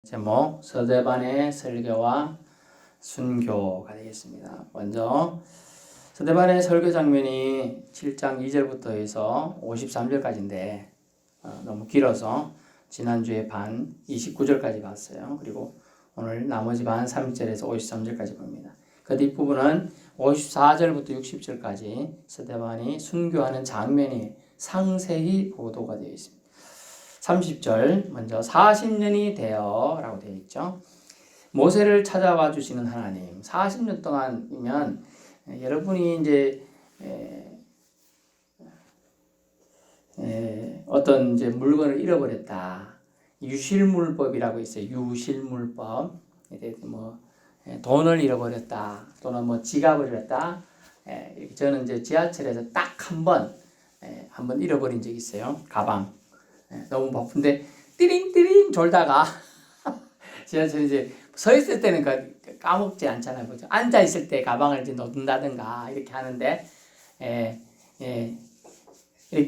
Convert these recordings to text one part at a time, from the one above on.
제목 서대반의 설교와 순교가 되겠습니다. 먼저 서대반의 설교 장면이 7장 2절부터 해서 53절까지인데 너무 길어서 지난주에 반 29절까지 봤어요. 그리고 오늘 나머지 반 3절에서 53절까지 봅니다. 그 뒷부분은 54절부터 60절까지 서대반이 순교하는 장면이 상세히 보도가 되어 있습니다. 30절 먼저 40년이 되어 라고 되어 있죠. 모세를 찾아와 주시는 하나님. 40년 동안이면 여러분이 이제 어떤 이제 물건을 잃어버렸다. 유실물법이라고 있어요. 유실물법. 뭐 돈을 잃어버렸다. 또는 뭐 지갑을 잃었다. 저는 이제 지하철에서 딱 한 번 잃어버린 적이 있어요. 가방. 너무 바쁜데 띠링띠링 졸다가 지하철 이제 서 있을 때는 까먹지 않잖아요. 그죠? 앉아 있을 때 가방을 이제 놓는다든가 이렇게 하는데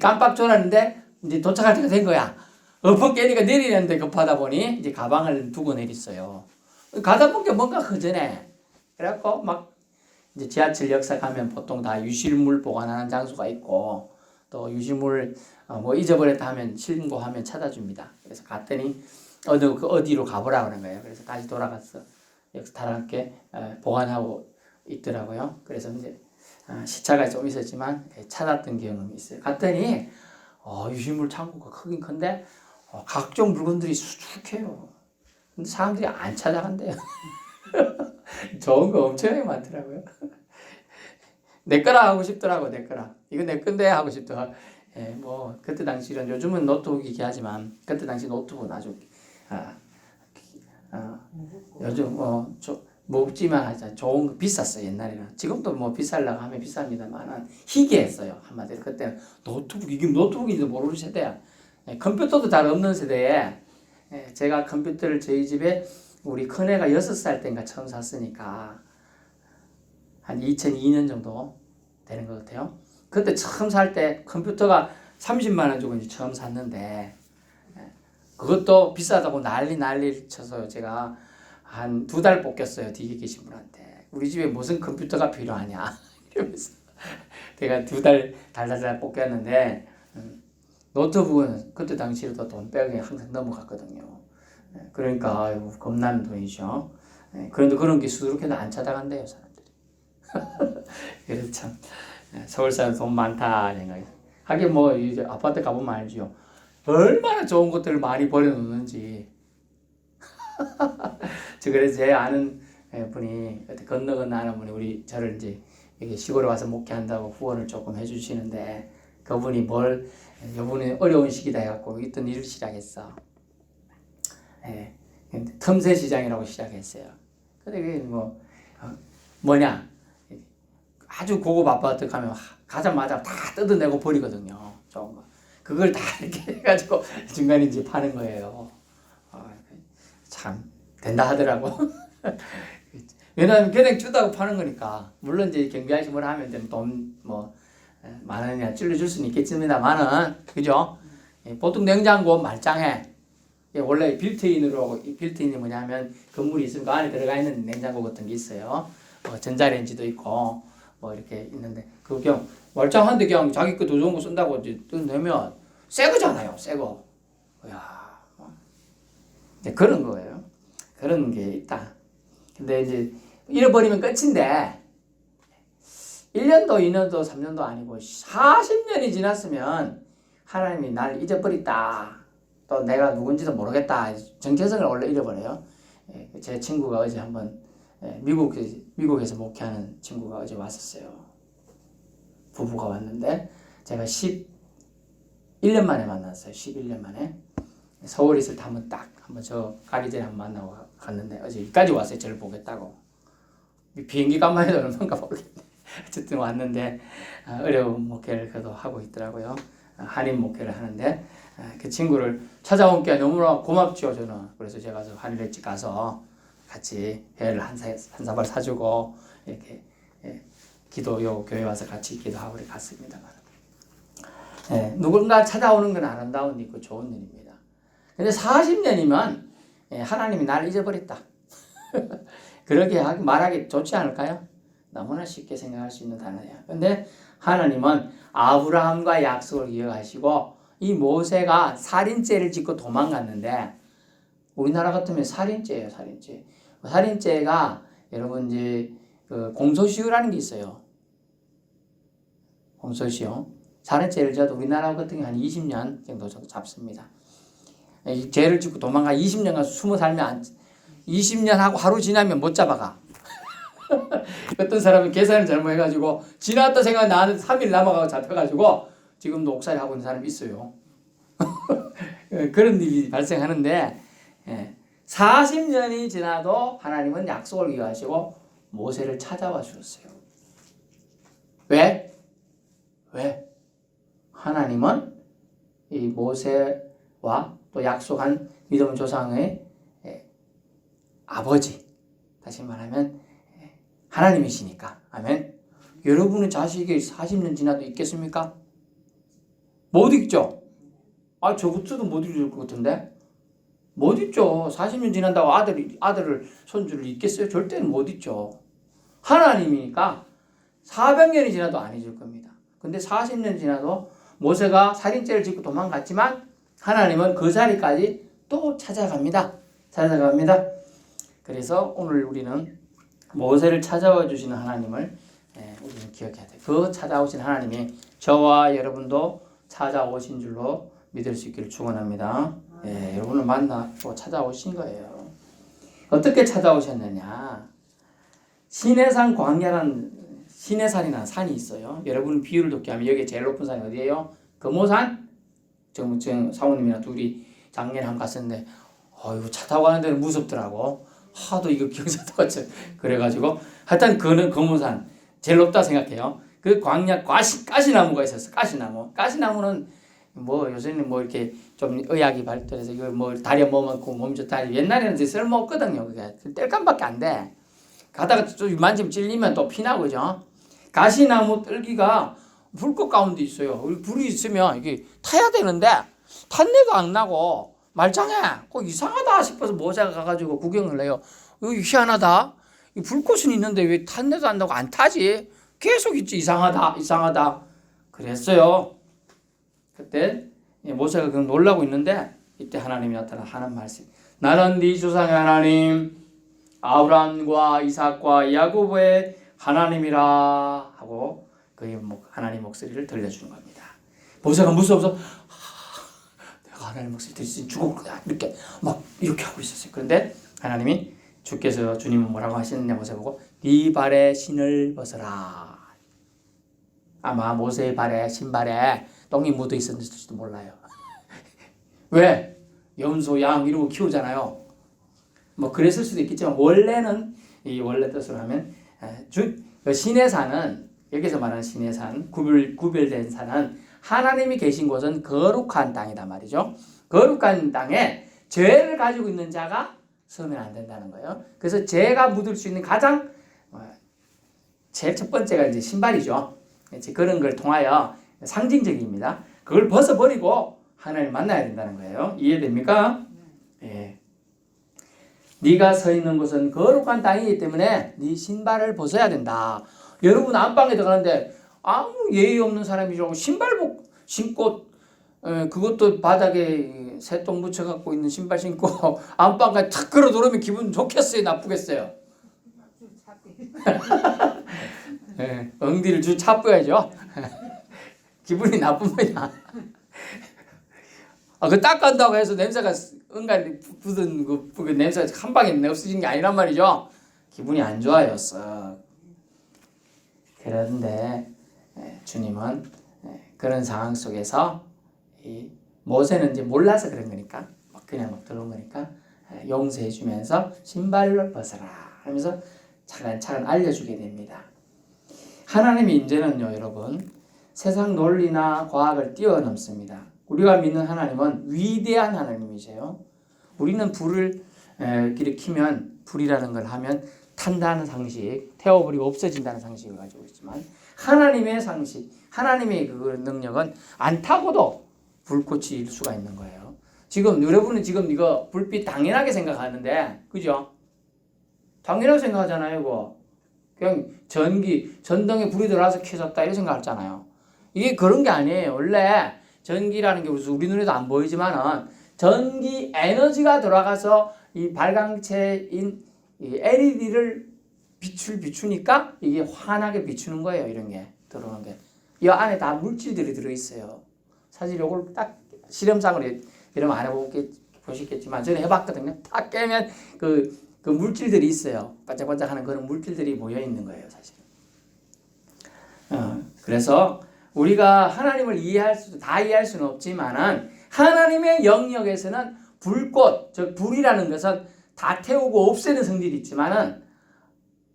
깜빡 졸았는데 이제 도착할 때가 된 거야. 엎어 깨니까 내리는데 급하다 보니 이제 가방을 두고 내렸어요. 가다 보니까 뭔가 허전해. 그래갖고 막 이제 지하철 역사 가면 보통 다 유실물 보관하는 장소가 있고 또 유실물 뭐 잊어버렸다 하면 신고하면 찾아줍니다. 그래서 갔더니 어디로 가보라 그런 거예요. 그래서 다시 돌아갔어. 역사탈함께 보관하고 있더라고요. 그래서 이제 시차가 좀 있었지만 찾았던 경험이 있어요. 갔더니 유실물 창고가 크긴 큰데 각종 물건들이 수북해요. 근데 사람들이 안 찾아간대요. 좋은 거 엄청나게 많더라고요. 내 거라 하고 싶더라고. 내 거라. 이거 내 건데 하고 싶더라고. 뭐 그때 당시는 요즘은 노트북이긴 하지만 그때 당시 노트북은 아주 요즘 먹지만 하자 좋은 거 비쌌어요. 옛날에는. 지금도 뭐 비싸려고 하면 비쌉니다만 희귀했어요. 한마디로 그때는 노트북 이게 노트북인지도 모르는 세대야. 컴퓨터도 잘 없는 세대에 제가 컴퓨터를 저희 집에 우리 큰애가 6살 때인가 처음 샀으니까 한 2002년 정도 되는 것 같아요. 그때 처음 살 때 컴퓨터가 30만 원 주고 이제 처음 샀는데 그것도 비싸다고 난리 쳐서 제가 한 2달 볶였어요. 뒤에 계신 분한테. 우리 집에 무슨 컴퓨터가 필요하냐 이러면서 제가 2달 달달달 볶였는데 노트북은 그때 당시에도 돈 빼기 항상 넘어갔거든요. 그러니까 아이고 겁나는 돈이죠. 그런데 그런 게 수두룩해도 안 찾아간대요 사람들이. 그래서 참 서울 사람 돈 많다 생각이. 하긴 뭐 이제 아파트 가보면 알죠. 얼마나 좋은 것들을 많이 버려놓는지. 그래서 제 아는 분이 건너 아는 분이 우리 저를 이제 여기 시골에 와서 목회한다고 후원을 조금 해주시는데 그분이 이번에 어려운 시기다 해갖고 있던 일을 시작했어. 틈새 시장이라고 시작했어요. 근데 그게 뭐냐? 아주 고급 아파트 가면 가자마자 다 뜯어내고 버리거든요. 좋은 거. 그걸 다 이렇게 해가지고 중간에 이제 파는 거예요. 참 된다 하더라고. 왜냐하면 그냥 주다고 파는 거니까. 물론 이제 경비하시 뭐라 하면 돈 만 원이나 찔러줄 수는 있겠습니다만은 그죠? 보통 냉장고 말짱해. 원래 빌트인이 뭐냐면 건물이 있으면 그 안에 들어가 있는 냉장고 같은 게 있어요. 전자레인지도 있고 뭐 이렇게 있는데 그 그냥 말짱한데 그냥 자기 거 더 좋은 거 쓴다고 이제 내면 새 거잖아요. 새 거. 야, 이제 그런 거예요. 그런 게 있다. 근데 이제 잃어버리면 끝인데 1년도 2년도 3년도 아니고 40년이 지났으면 하나님이 날 잊어버렸다. 또 내가 누군지도 모르겠다. 정체성을 원래 잃어버려요. 제 친구가 어제 한번 미국에서 목회하는 친구가 어제 왔었어요. 부부가 왔는데 제가 11년 만에 만났어요. 11년 만에. 서울에 있을 때 한번 저 가기 전에 한번 만나고 갔는데 어제 여기까지 왔어요. 저를 보겠다고. 비행기 값만 해도 얼마인가 모르겠네. 어쨌든 왔는데 어려운 목회를 그래도 하고 있더라고요. 한인 목회를 하는데 그 친구를 찾아온 게 너무나 고맙죠. 저는. 그래서 제가 한일 일찍 가서 같이 회를 한 사발 사주고 이렇게 교회 와서 같이 기도하고 그렇게 갔습니다. 누군가 찾아오는 건 아름다운 일이고 좋은 일입니다. 근데 40년이면 하나님이 나를 잊어버렸다. 그렇게 말하기 좋지 않을까요? 너무나 쉽게 생각할 수 있는 단어예요. 근데 하나님은 아브라함과 약속을 이어가시고 이 모세가 살인죄를 짓고 도망갔는데 우리나라 같으면 살인죄예요, 살인죄. 살인죄가 여러분 이제 그 공소시효라는 게 있어요. 공소시효. 살인죄를 져도 우리나라 같은 경우 한 20년 정도 잡습니다. 이 죄를 짓고 도망가 20년간 숨어 살면 20년 하고 하루 지나면 못 잡아가. 어떤 사람은 계산을 잘못해가지고 지났다 생각 나는 3일 남아가고 잡혀가지고 지금도 옥살이 하고 있는 사람이 있어요. 그런 일이 발생하는데 40년이 지나도 하나님은 약속을 이어가시고 모세를 찾아와 주셨어요. 왜? 하나님은 이 모세와 또 약속한 믿음 조상의 아버지, 다시 말하면 하나님이시니까. 아멘. 여러분의 자식이 40년 지나도 있겠습니까? 못 있죠? 저것도 못 잊을 것 같은데? 못 있죠. 40년 지난다고 아들을, 손주를 잊겠어요? 절대는 못 잊죠. 하나님이니까 400년이 지나도 안 잊을 겁니다. 근데 40년 지나도 모세가 살인죄를 짓고 도망갔지만 하나님은 그 자리까지 또 찾아갑니다. 그래서 오늘 우리는 모세를 찾아와 주시는 하나님을 우리는 기억해야 돼요. 그 찾아오신 하나님이 저와 여러분도 찾아오신 줄로 믿을 수 있기를 축원합니다. 여러분을 만나고 찾아오신 거예요. 어떻게 찾아오셨느냐? 시내산 광야라는 시내산이라는 산이 있어요. 여러분 비유를 돕게 하면 여기 제일 높은 산이 어디예요? 금오산? 지금 사모님이랑 둘이 작년에 한번 갔었는데 이거 차 타고 가는 데는 무섭더라고. 하도 이거 경사도가 그래가지고 하여튼 그는 금오산 제일 높다 생각해요. 그 광야 가시나무가 있었어. 가시나무는 뭐 요새는 뭐 이렇게 좀 의학이 발달해서 이거 뭐 다리에 뭐 먹고 몸이 좋다. 옛날에는 이제 쓸모 없거든요. 그게 뗄감밖에 안 돼. 가다가 또 만지면 찔리면 또 피나고 그죠. 가시나무 뜰기가 불꽃 가운데 있어요. 불이 있으면 이게 타야 되는데 탄내가 안 나고 말짱해. 이상하다 싶어서 모세가 가가지고 구경을 해요. 이거 희한하다. 이 불꽃은 있는데 왜 탄내도 안 나고 안 타지? 계속 있지. 이상하다. 그랬어요. 그때 모세가 그냥 놀라고 있는데 이때 하나님이 나타나 하는 말씀. 나는 네 조상의 하나님 아브라함과 이삭과 야곱의 하나님이라 하고 그의 하나님 목소리를 들려주는 겁니다. 모세가 무서워서 내가 하나님 목소리 들으니 죽을 거야 이렇게 하고 있었어요. 그런데 하나님이 주님은 뭐라고 하시느냐 모세 보고 네 발에 신을 벗어라. 아마 모세의 발에 신발에 똥이 묻어 있었을지도 몰라요. 왜? 염소, 양 이런 거 키우잖아요. 그랬을 수도 있겠지만 원래는 이 원래 뜻으로 하면 신의 산은 여기서 말하는 신의 산 구별된 산은 하나님이 계신 곳은 거룩한 땅이다 말이죠. 거룩한 땅에 죄를 가지고 있는 자가 서면 안 된다는 거예요. 그래서 죄가 묻을 수 있는 가장 제일 첫 번째가 이제 신발이죠. 그런 걸 통하여 상징적입니다. 그걸 벗어버리고 하나님을 만나야 된다는 거예요. 이해됩니까? 예. 네가 서 있는 곳은 거룩한 땅이기 때문에 네 신발을 벗어야 된다. 여러분 안방에 들어가는데 아무 예의 없는 사람이죠. 신발 신고 그것도 바닥에 새똥 묻혀갖고 있는 신발 신고 안방까지 탁 걸어 들어오면 기분 좋겠어요? 나쁘겠어요? 네, 엉디를 줄 차뿌야죠. 기분이 나쁩니다. 그 닦았다고 해서 냄새가 은간히 굳은 그 냄새가 한 방에 없어진 게 아니란 말이죠. 기분이 안 좋아요. 그런데 주님은 그런 상황 속에서 모세는 이제 몰라서 그런 거니까 그냥 들어온 거니까 용서해 주면서 신발을 벗어라 하면서 차근차근 알려주게 됩니다. 하나님의 인재는요 여러분 세상 논리나 과학을 뛰어넘습니다. 우리가 믿는 하나님은 위대한 하나님이세요. 우리는 불을 일으키면 불이라는 걸 하면 탄다는 상식, 태워버리고 없어진다는 상식을 가지고 있지만 하나님의 상식, 하나님의 그 능력은 안 타고도 불꽃이 일 수가 있는 거예요. 지금 여러분은 지금 이거 불빛 당연하게 생각하는데, 그죠? 당연하게 생각하잖아요, 이거. 그냥 전등에 불이 들어와서 켜졌다 이렇게 생각하잖아요. 이게 그런 게 아니에요. 원래 전기라는 게 우리 눈에도 안 보이지만은 전기 에너지가 들어가서 이 발광체인 이 LED를 비추니까 이게 환하게 비추는 거예요. 이런 게 들어오는 게. 이 안에 다 물질들이 들어있어요. 사실 요걸 딱 실험상으로 여러분 안 해보시겠지만 저는 해봤거든요. 딱 깨면 그 물질들이 있어요. 반짝반짝하는 그런 물질들이 모여 있는 거예요, 사실. 그래서 우리가 하나님을 다 이해할 수는 없지만은 하나님의 영역에서는 불꽃, 즉 불이라는 것은 다 태우고 없애는 성질이 있지만은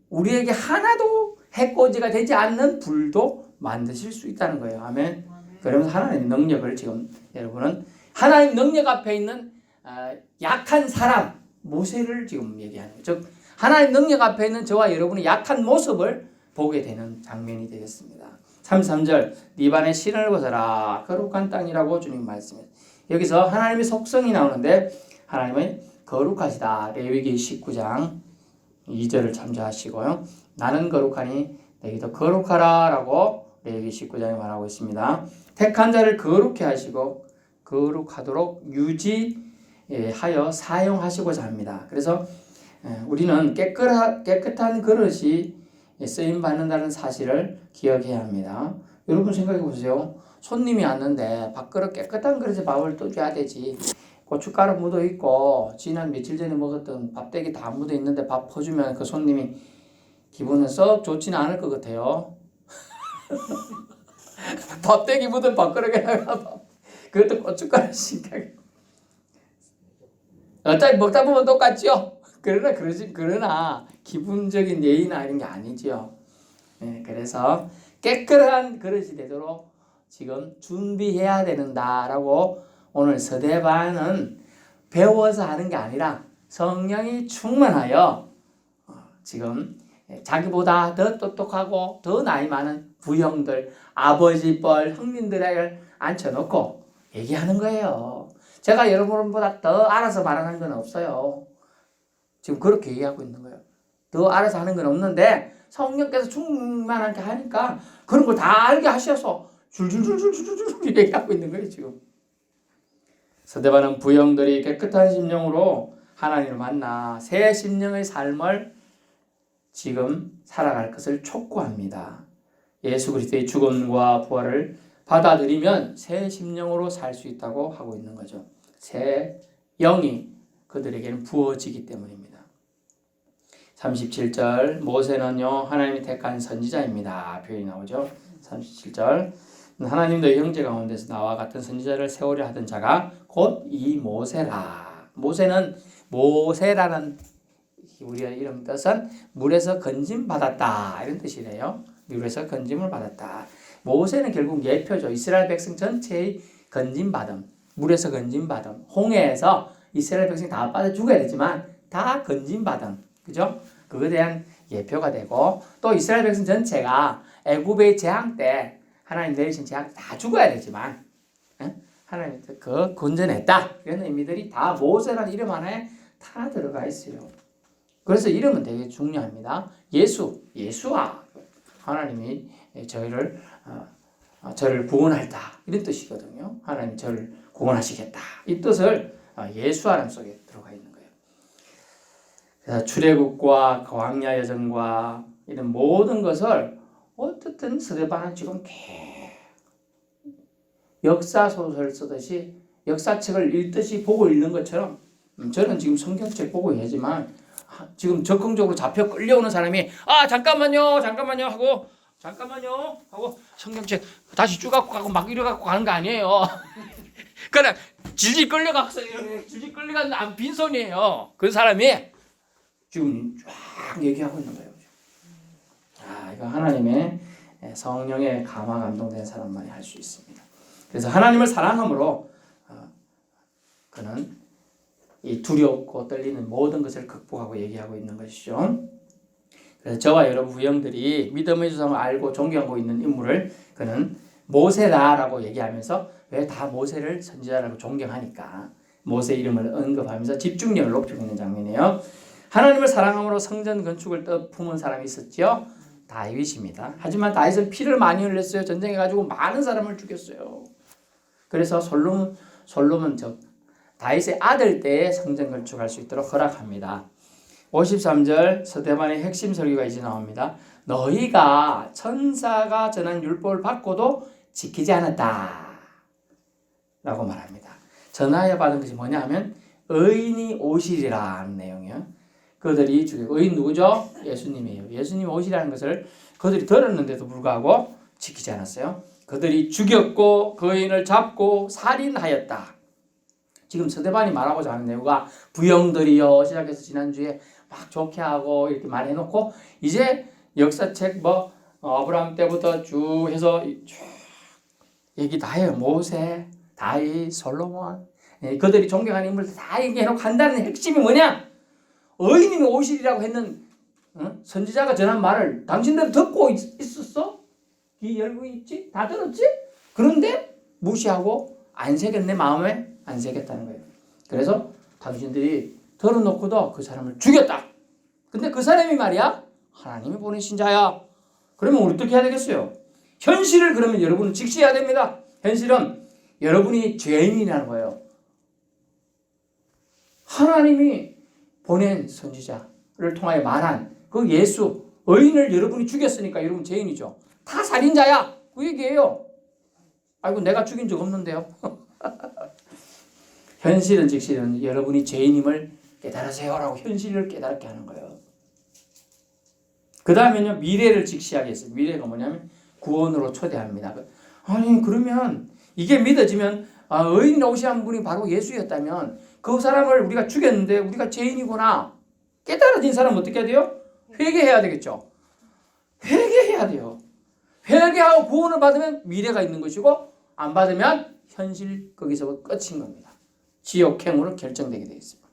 우리에게 하나도 해코지가 되지 않는 불도 만드실 수 있다는 거예요. 아멘. 그러면서 하나님의 능력을 지금 여러분은 하나님 능력 앞에 있는 약한 사람 모세를 지금 얘기하는 거예요. 즉 하나님 능력 앞에 있는 저와 여러분의 약한 모습을 보게 되는 장면이 되겠습니다. 33절 리반의 신을 벗어라 거룩한 땅이라고 주님 말씀해요. 여기서 하나님의 속성이 나오는데 하나님은 거룩하시다. 레위기 19장 2절을 참조하시고요. 나는 거룩하니 너희도 거룩하라 라고 레위기 19장에 말하고 있습니다. 택한 자를 거룩해 하시고 거룩하도록 유지하여 사용하시고자 합니다. 그래서 우리는 깨끗한 그릇이 쓰임받는다는 사실을 기억해야 합니다. 여러분 생각해 보세요. 손님이 왔는데 밥그릇 깨끗한 그릇에 밥을 떠줘야 되지. 고춧가루 묻어 있고 지난 며칠 전에 먹었던 밥대기 다 묻어 있는데 밥 퍼주면 그 손님이 기분은 썩 좋지는 않을 것 같아요. 밥대기 묻은 밥그릇에다가 그것도 고춧가루 신기하게. 어차피 먹다 보면 똑같죠. 그러나 기분적인 예의나 이런 게 아니지요. 그래서 깨끗한 그릇이 되도록 지금 준비해야 된다라고 오늘 서대반은 배워서 하는 게 아니라 성령이 충만하여 지금 자기보다 더 똑똑하고 더 나이 많은 부형들, 아버지 뻘, 형님들을 앉혀놓고 얘기하는 거예요. 제가 여러분보다 더 알아서 말하는 건 없어요. 지금 그렇게 얘기하고 있는 거예요. 더 알아서 하는 건 없는데 성령께서 충만하게 하니까 그런 걸 다 알게 하셔서 줄줄줄줄줄줄 얘기하고 있는 거예요, 지금. 서대반은 부형들이 깨끗한 심령으로 하나님을 만나 새 심령의 삶을 지금 살아갈 것을 촉구합니다. 예수 그리스도의 죽음과 부활을 받아들이면 새 심령으로 살 수 있다고 하고 있는 거죠. 새 영이 그들에게는 부어지기 때문입니다. 37절 모세는요 하나님이 택한 선지자입니다. 표현이 나오죠. 37절 하나님 너희 형제 가운데서 나와 같은 선지자를 세우려 하던 자가 곧 이 모세라. 모세라는 우리가 이름 뜻은 물에서 건짐 받았다 이런 뜻이래요. 물에서 건짐을 받았다. 모세는 결국 예표죠. 이스라엘 백성 전체의 건짐받음, 물에서 건짐받음, 홍해에서 이스라엘 백성이 다 빠져 죽어야 되지만 다 건짐받음, 그죠? 그거에 대한 예표가 되고 또 이스라엘 백성 전체가 애굽의 재앙 때 하나님 내리신 재앙 때 다 죽어야 되지만 하나님 그 건져냈다 이런 의미들이 다 모세라는 이름 안에 다 들어가 있어요. 그래서 이름은 되게 중요합니다. 예수와 하나님이 저를 구원할다 이런 뜻이거든요. 하나님 저를 구원하시겠다 이 뜻을 예수아람 속에 들어가 있는 거예요. 그래서 출애굽과 광야 여정과 이런 모든 것을 어떻든 서대반은 지금 역사 소설 쓰듯이 역사책을 읽듯이 보고 읽는 것처럼 저는 지금 성경책 보고 하지만 지금 적극적으로 잡혀 끌려오는 사람이 잠깐만요 하고 성경책 다시 쭉 갖고 가고 막 이래 갖고 가는 거 아니에요. 그냥 질질 끌려가서 끌려가는 빈손이에요. 그 사람이 지금 쫙 얘기하고 있는 거예요. 이거 하나님의 성령의 감화 감동된 사람만이 할 수 있습니다. 그래서 하나님을 사랑함으로 그는 이 두렵고 떨리는 모든 것을 극복하고 얘기하고 있는 것이죠. 그래서 저와 여러분 부형들이 믿음의 조상을 알고 존경하고 있는 인물을 그는 모세다라고 얘기하면서 왜 다 모세를 선지자라고 존경하니까 모세 이름을 언급하면서 집중력을 높이고 있는 장면이에요. 하나님을 사랑함으로 성전 건축을 품은 사람이 있었죠. 다윗입니다. 하지만 다윗은 피를 많이 흘렸어요. 전쟁해가지고 많은 사람을 죽였어요. 그래서 솔로몬 다윗의 아들 때에 성전 건축할 수 있도록 허락합니다. 53절 스데반의 핵심 설교가 이제 나옵니다. 너희가 천사가 전한 율법을 받고도 지키지 않았다 라고 말합니다. 전하여 받은 것이 뭐냐 하면 의인이 오시리라는 내용이요. 그들이 죽이고, 의인 누구죠? 예수님이에요. 예수님이 오시라는 것을 그들이 들었는데도 불구하고 지키지 않았어요. 그들이 죽였고 그 의인을 잡고 살인하였다. 지금 스데반이 말하고자 하는 내용과 부형들이요 시작해서 지난주에 막 좋게 하고 이렇게 말해놓고 이제 역사책 아브라함 때부터 쭉 해서 쭉 얘기 다 해요. 모세, 다윗, 솔로몬, 그들이 존경하는 인물들 다 얘기해놓고 한다는 핵심이 뭐냐? 의인이 오시리라고 했는 선지자가 전한 말을 당신들 듣고 있었어? 귀 열고 있지? 다 들었지? 그런데 무시하고 안 새겼네. 마음에 안 새겼다는 거예요. 그래서 당신들이 들어놓고도 그 사람을 죽였다. 근데 그 사람이 말이야 하나님이 보내신 자야. 그러면 우리 어떻게 해야 되겠어요? 현실을 그러면 여러분은 직시해야 됩니다. 현실은 여러분이 죄인이라는 거예요. 하나님이 보낸 선지자를 통하여 말한 그 예수 의인을 여러분이 죽였으니까 여러분 죄인이죠. 다 살인자야. 그 얘기예요. 아이고 내가 죽인 적 없는데요. 현실은 직실은 여러분이 죄인임을 깨달으세요라고 현실을 깨닫게 하는 거예요. 그 다음에는요 미래를 직시하게 했어요. 미래가 뭐냐면 구원으로 초대합니다. 아니 그러면 이게 믿어지면 의인 오시는 분이 바로 예수였다면 그 사람을 우리가 죽였는데 우리가 죄인이구나 깨달아진 사람은 어떻게 해야 돼요? 회개해야 되겠죠. 회개해야 돼요. 회개하고 구원을 받으면 미래가 있는 것이고 안 받으면 현실 거기서 끝인 겁니다. 지옥행으로 결정되게 되어 있습니다.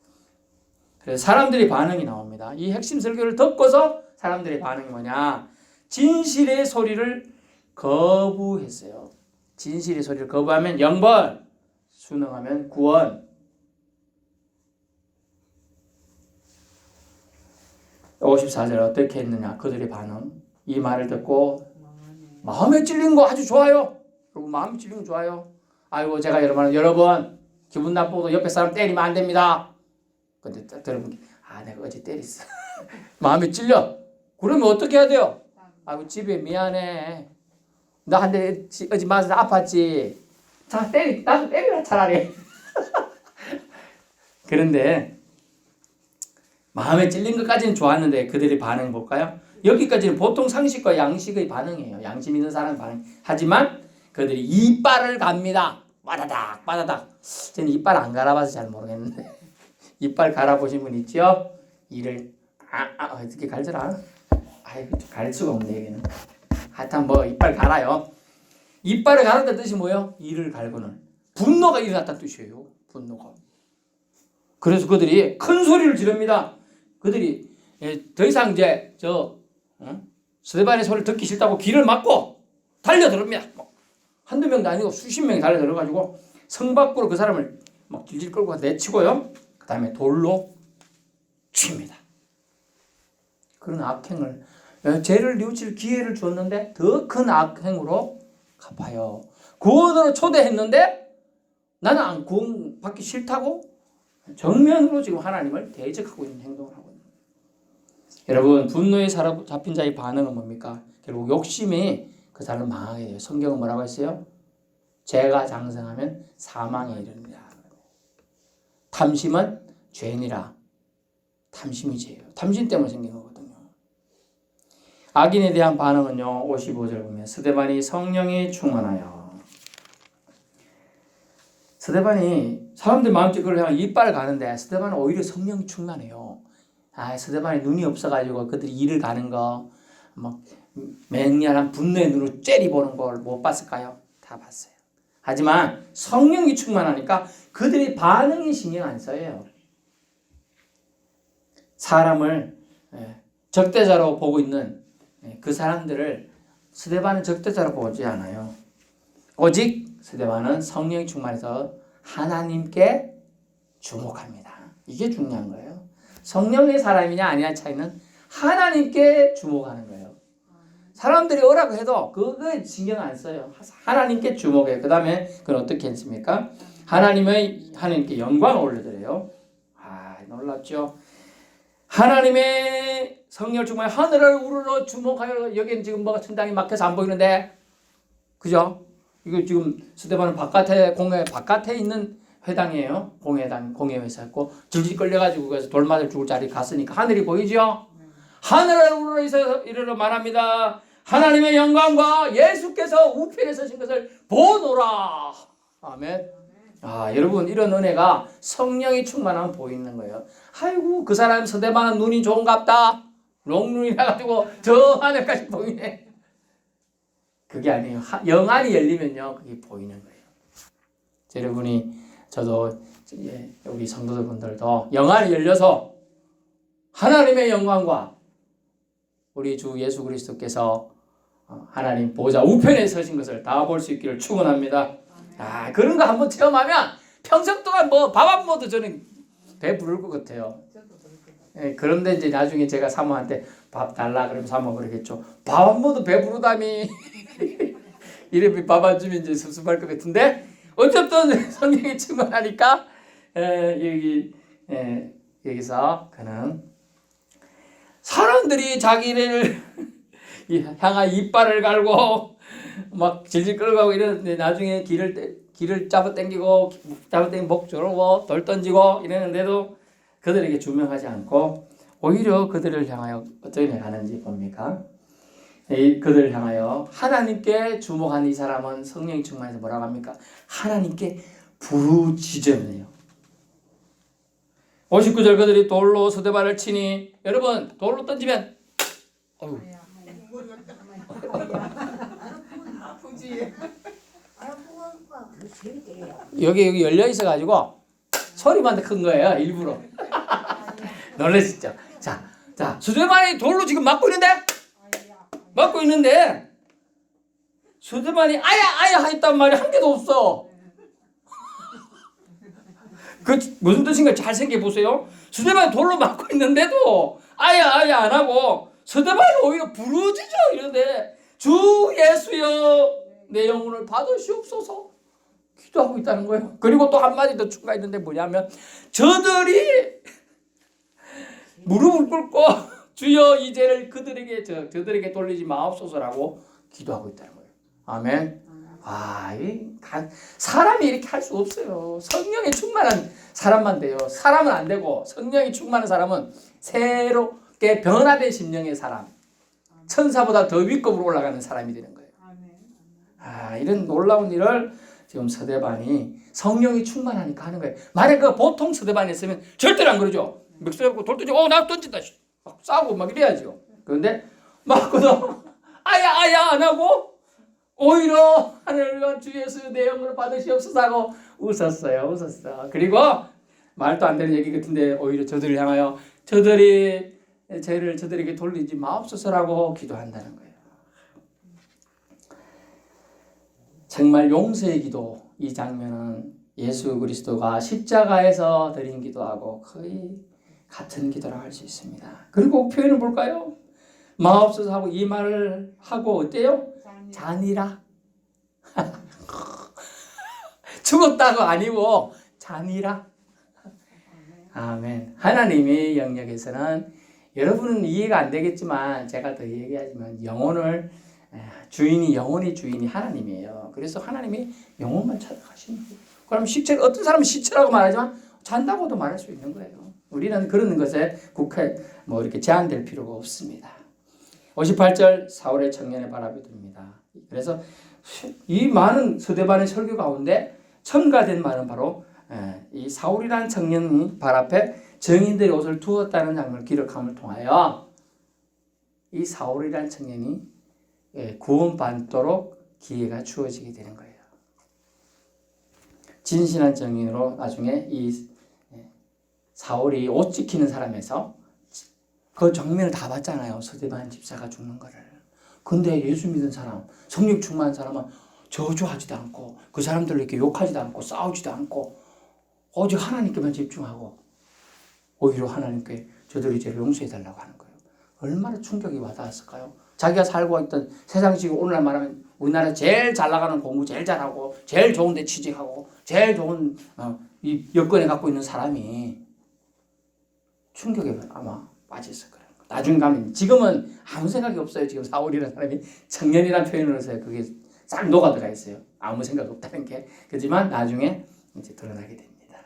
그래서 사람들의 반응이 나옵니다. 이 핵심 설교를 듣고서 사람들의 반응이 뭐냐? 진실의 소리를 거부했어요. 진실의 소리를 거부하면 영벌, 순응하면 구원. 54절 어떻게 했느냐? 그들의 반응. 이 말을 듣고 마음에 찔린 거 아주 좋아요. 여러분 마음에 찔린 거 좋아요. 아이고 제가 여러분 기분 나쁘고 옆에 사람 때리면 안 됩니다. 근데 여러분 내가 어제 때렸어. 마음에 찔려. 그러면 어떻게 해야 돼요? 아이고 집에 미안해. 나 한 대 어제 맞아서 아팠지. 자 나도 때리라 차라리. 그런데 마음에 찔린 것까지는 좋았는데 그들의 반응 볼까요? 여기까지는 보통 상식과 양식의 반응이에요. 양심 있는 사람의 반응. 하지만 그들이 이빨을 갑니다. 빠다닥 빠다닥. 저는 이빨 안 갈아봐서 잘 모르겠는데 이빨 갈아보신 분 있죠? 이를 어떻게 갈더라? 아이고 갈 수가 없네 여기는. 하여튼 이빨 갈아요. 이빨을 갈았다는 뜻이 뭐예요? 이를 갈고는 분노가 일어났다는 뜻이에요. 분노가. 그래서 그들이 큰 소리를 지릅니다. 그들이 더 이상 이제 스데반의 소리를 듣기 싫다고 귀를 막고 달려들습니다. 한두 명도 아니고 수십 명이 달려들어가지고 성 밖으로 그 사람을 막 질질 끌고 내치고요. 그 다음에 돌로 칩니다. 그런 악행을 죄를 뉘우칠 기회를 줬는데 더 큰 악행으로 갚아요. 구원으로 초대했는데 나는 구원 받기 싫다고 정면으로 지금 하나님을 대적하고 있는 행동을 하고 있는 거예요. 여러분 분노에 사로잡힌 자의 반응은 뭡니까? 결국 욕심이 그 사람을 망하게 돼요. 성경은 뭐라고 했어요? 죄가 장성하면 사망에 이르느니라. 탐심은 죄니라. 탐심이 죄예요. 탐심 때문에 생긴 거거든요. 악인에 대한 반응은요. 55절 보면 스데반이 성령이 충만하여. 스데반이 사람들 마음속에 그걸 향해 이빨 가는데 스데반은 오히려 성령이 충만해요. 스데반이 눈이 없어가지고 그들이 이를 가는 거 맹렬한 분노의 눈으로 째려보는 걸 못 봤을까요? 다 봤어요. 하지만 성령이 충만하니까 그들의 반응이 신경 안 써요. 사람을 적대자로 보고 있는 그 사람들을 스데반은 적대자로 보지 않아요. 오직 스데반은 성령이 충만해서 하나님께 주목합니다. 이게 중요한 거예요. 성령의 사람이냐 아니냐 차이는 하나님께 주목하는 거예요. 사람들이 오라고 해도 그거에 신경 안 써요. 하나님께 주목해요. 그 다음에 그건 어떻게 했습니까? 하나님께 영광을 올려드려요. 아, 놀랍죠? 하나님의 성령을 충만해 하늘을 우러러 주목하여. 여기는 지금 뭐가 천당이 막혀서 안 보이는데, 그죠? 이거 지금 스데반은 공회 바깥에 있는 회당이에요. 공회에서였고 줄줄 끌려가지고 그래서 돌 맞을 죽을 자리 갔으니까 하늘이 보이죠? 하늘을 우러러 이르러 말합니다. 하나님의 영광과 예수께서 우편에 서신 것을 보노라. 아멘. 아, 여러분, 이런 은혜가 성령이 충만하면 보이는 거예요. 아이고, 그 사람 스데반은 눈이 좋은갑다. 롱눈이라 가지고 저 하늘까지 보이네. 그게 아니에요. 영안이 열리면요, 그게 보이는 거예요. 여러분이, 저도 우리 성도들분들도 영안이 열려서 하나님의 영광과 우리 주 예수 그리스도께서 하나님 보좌 우편에 서신 것을 다 볼 수 있기를 축원합니다. 아, 그런 거 한번 체험하면 평생 동안 뭐 밥 안 먹어도 저는 배 부를 것 같아요. 예, 그런데 이제 나중에 제가 사모한테 밥 달라 그러면 사모 그러겠죠. 밥 안 먹어도 배 부르다니. 이래 밥 안 주면 이제 섭섭할 것 같은데 어쨌든 성령이 충만하니까 여기서 그는 사람들이 자기를 향한 이빨을 갈고 막 질질 끌어가고 이러는데 나중에 길을 잡아당기고 목 조르고 돌 던지고 이러는데도 그들에게 주명하지 않고 오히려 그들을 향하여 어떻게 가는지 봅니까? 그들을 향하여 하나님께 주목한 이 사람은 성령이 충만해서 뭐라고 합니까? 하나님께 부르짖으네요. 59절 그들이 돌로 스데반을 치니 여러분 돌로 던지면 어휴. 여기 열려 있어가지고 소리만 큰 거예요. 일부러. 놀라시죠? 자, 스데반이 돌로 지금 맞고 있는데 스데반이 아야 했단 말이 한 개도 없어. 그 무슨 뜻인가 잘 생각해 보세요. 스데반이 돌로 맞고 있는데도 아야 안 하고 스데반이 오히려 부르짖어 이러는데 주 예수여 내 영혼을 받으시옵소서 기도하고 있다는 거예요. 그리고 또 한마디 더 추가했는데 뭐냐면 저들이 무릎을 꿇고 주여 이 죄를 저들에게 돌리지 마옵소서라고 기도하고 있다는 거예요. 아멘. 사람이 이렇게 할 수 없어요. 성령이 충만한 사람만 돼요. 사람은 안 되고 성령이 충만한 사람은 새롭게 변화된 심령의 사람, 천사보다 더 위급으로 올라가는 사람이 되는 거예요. 이런 놀라운 일을 지금 스데반이 성령이 충만하니까 하는 거예요. 만약 보통 스데반이었으면 절대로 안 그러죠. 멱살 잡고 돌 던지고 나 던진다 막 싸우고 막 이래야죠. 그런데 맞고도 아야 안 하고 오히려 하늘과 주 예수 내 영혼을 받으시옵소서 하고 웃었어요. 그리고 말도 안 되는 얘기 같은데 오히려 저들을 향하여 저들이 죄를 저들에게 돌리지 마옵소서라고 기도한다는 거예요. 정말 용서의 기도, 이 장면은 예수 그리스도가 십자가에서 드린 기도하고 거의 같은 기도라고 할 수 있습니다. 그리고 표현을 볼까요? 마옵소서 하고 이 말을 하고 어때요? 잔이라. 죽었다고 아니고 잔이라. 아멘. 하나님의 영역에서는 여러분은 이해가 안 되겠지만 제가 더 얘기하지만 영혼의 주인이 하나님이에요. 그래서 하나님이 영혼만 찾아가시는 거예요. 그럼 어떤 사람은 시체라고 말하지만 잔다고도 말할 수 있는 거예요. 우리는 그런 것에 이렇게 제한될 필요가 없습니다. 58절 사울의 청년의 바람이 듭니다. 그래서 이 많은 스데반의 설교 가운데 첨가된 말은 바로 이 사울이라는 청년이 발 앞에 정인들의 옷을 두었다는 장면을 기록함을 통하여 이 사울이라는 청년이 구원받도록 기회가 주어지게 되는 거예요. 진실한 정인으로 나중에 이 사울이 옷 지키는 사람에서 그 정면을 다 봤잖아요. 스데반 집사가 죽는 거를. 근데 예수 믿은 사람, 성령 충만한 사람은 저주하지도 않고 그 사람들을 이렇게 욕하지도 않고 싸우지도 않고 오직 하나님께만 집중하고 오히려 하나님께 저들의 죄를 용서해달라고 하는 거예요. 얼마나 충격이 와닿았을까요? 자기가 살고 있던 세상식으로 오늘날 말하면 우리나라 제일 잘 나가는 공부 제일 잘하고 제일 좋은 데 취직하고 제일 좋은 이 여건에 갖고 있는 사람이 충격에 아마 빠졌을 거예요. 나중에 가면 지금은 아무 생각이 없어요. 지금 사울이라는 사람이 청년이라는 표현으로 해서 그게 싹 녹아들어 있어요. 아무 생각 없다는 게. 그렇지만 나중에 이제 드러나게 됩니다.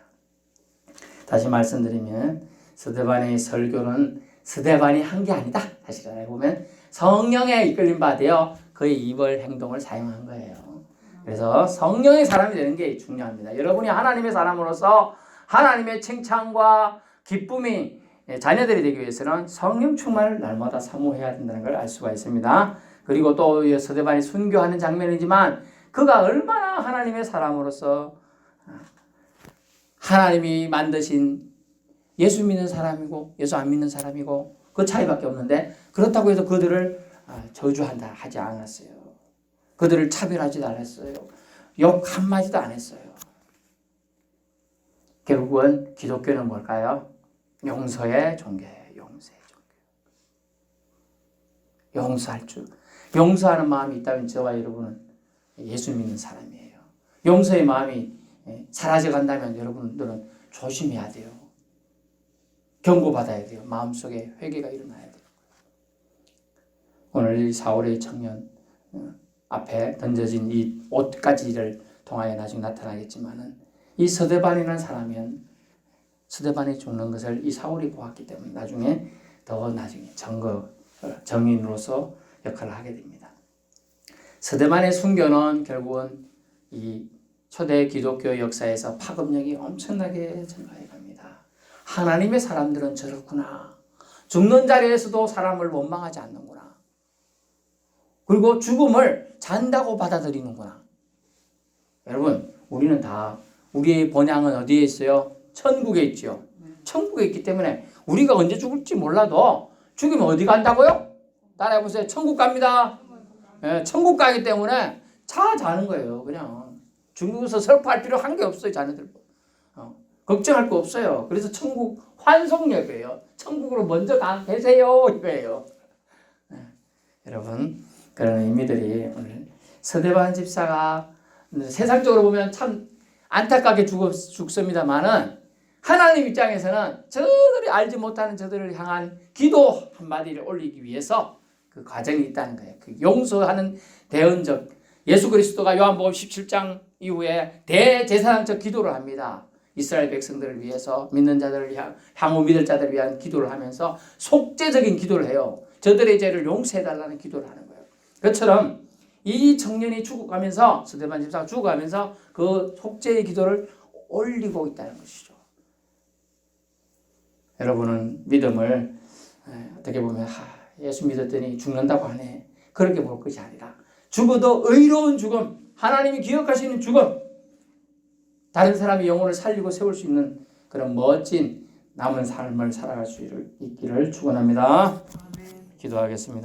다시 말씀드리면 스데반의 설교는 스데반이 한 게 아니다. 사실 알고 보면 성령에 이끌림 받아 그의 입을 행동을 사용한 거예요. 그래서 성령의 사람이 되는 게 중요합니다. 여러분이 하나님의 사람으로서 하나님의 칭찬과 기쁨이 자녀들이 되기 위해서는 성령 충만을 날마다 사모해야 된다는 걸 알 수가 있습니다. 그리고 또 스데반이 순교하는 장면이지만 그가 얼마나 하나님의 사람으로서 하나님이 만드신 예수 믿는 사람이고 예수 안 믿는 사람이고 그 차이밖에 없는데 그렇다고 해서 그들을 저주한다 하지 않았어요. 그들을 차별하지도 않았어요. 욕 한마디도 안 했어요. 결국은 기독교는 뭘까요? 용서의 종교예요. 용서의 종교. 용서할 줄. 용서하는 마음이 있다면 저와 여러분은 예수 믿는 사람이에요. 용서의 마음이 사라져 간다면 여러분들은 조심해야 돼요. 경고받아야 돼요. 마음속에 회개가 일어나야 돼요. 오늘 이 사울의 청년 앞에 던져진 이 옷가지를 통하여 나중에 나타나겠지만은 이 스데반이라는 사람은 스데반이 죽는 것을 이 사울이 보았기 때문에 나중에 정인으로서 역할을 하게 됩니다. 스데반의 순교는 결국은 이 초대 기독교 역사에서 파급력이 엄청나게 증가해 갑니다. 하나님의 사람들은 저렇구나. 죽는 자리에서도 사람을 원망하지 않는구나. 그리고 죽음을 잔다고 받아들이는구나. 여러분, 우리는 다 우리의 본향은 어디에 있어요? 천국에 있죠. 천국에 있기 때문에 우리가 언제 죽을지 몰라도 죽으면 어디 간다고요? 따라해보세요. 천국 갑니다. 예, 천국 가기 때문에 자는 거예요. 그냥 죽어서 슬퍼할 필요 한 게 없어요. 자녀들 걱정할 거 없어요. 그래서 천국 환송역이에요. 천국으로 먼저 계세요 이거예요. 예, 여러분 그런 의미들이 오늘 스데반 집사가 세상적으로 보면 참 안타깝게 죽습니다만은 하나님 입장에서는 저들이 알지 못하는 저들을 향한 기도 한마디를 올리기 위해서 그 과정이 있다는 거예요. 그 용서하는 대언적 예수 그리스도가 요한복음 17장 이후에 대제사장적 기도를 합니다. 이스라엘 백성들을 위해서 믿는 자들을 향후 믿을 자들을 위한 기도를 하면서 속죄적인 기도를 해요. 저들의 죄를 용서해달라는 기도를 하는 거예요. 그처럼 이 청년이 죽어가면서 스데반 집사가 죽어가면서 그 속죄의 기도를 올리고 있다는 것이죠. 여러분은 믿음을 어떻게 보면 예수 믿었더니 죽는다고 하네. 그렇게 볼 것이 아니라 죽어도 의로운 죽음, 하나님이 기억하시는 죽음, 다른 사람의 영혼을 살리고 세울 수 있는 그런 멋진 남은 삶을 살아갈 수 있기를 축원합니다. 기도하겠습니다.